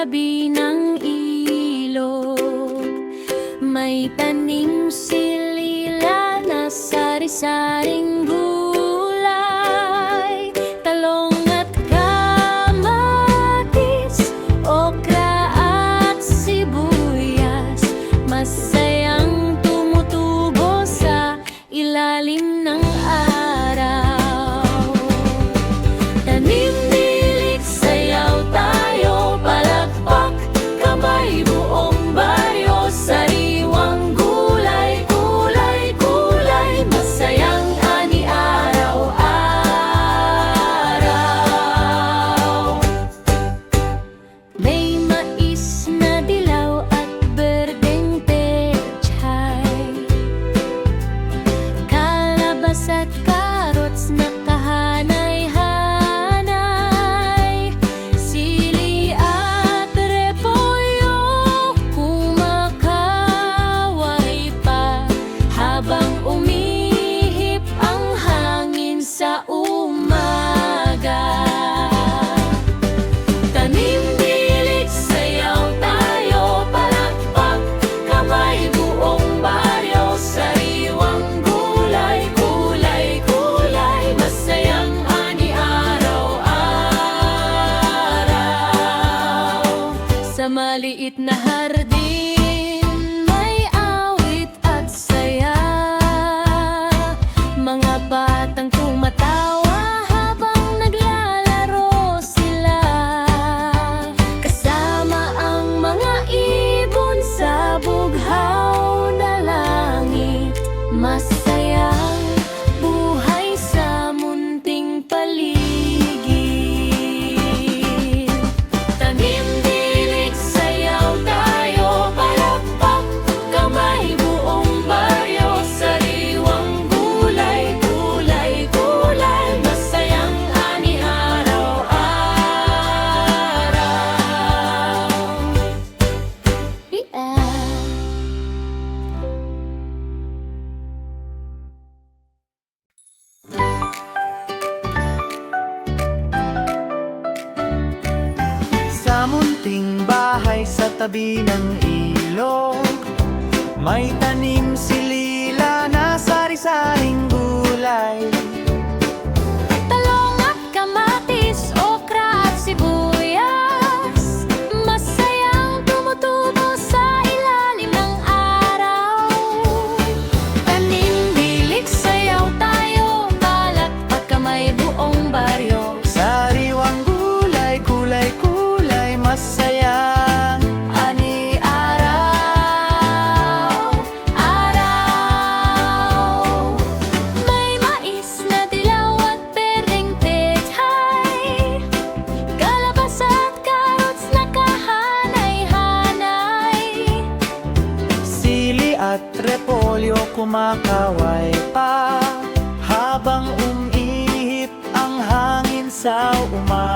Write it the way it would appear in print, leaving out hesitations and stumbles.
tabi ng ilog. May tanim silila na sari-saring gulay, talong at kamatis, okra at sibuyas. Masayang tumutubo sa ilalim ng araw. Tanim, nilik, sayaw tayo, palakpak, kamay, buong baryo. Sariwang gulay, kulay, kulay, masayang ani araw-araw. May mais na dilaw at berdeng pechay, kalabas at carrots na kahanay-hanay, sili at repolyo kumakaway pa habang umihip ang hangin sa umaga. Tanim, nilik, sayaw tayo, palakpak, kamay, buong baryo. Sariwang gulay, kulay, kulay, masayang ani araw-araw. Sa maliit na hardin, may awit at saya, mga batang tumatawa habang naglalaro sila, kasama ang mga ibon sa bughaw na langit. Masayang buhay sa munting paligid. Tanim, nilik, sayaw tayo, palakpak, kamay, buong baryo. Sariwang gulay, kulay, kulay, masayang ani araw-araw. Yeah. Sa munting bahay sa tabi ng ilog, may tanim silila na sari-saring gulay. Talong at kamatis, okra at sibuyas. Masayang tumutubo sa ilalim ng araw. Tanim, nilik, sayaw tayo, palakpak, kamay, buong baryo. Sariwang gulay, kulay, kulay, masayang ani araw-araw. May mais na dilaw at berdeng pechay, kalabas at carrots na kahanay-hanay, sili at repolyo kumakaway pa habang umihip ang hangin sa umaga.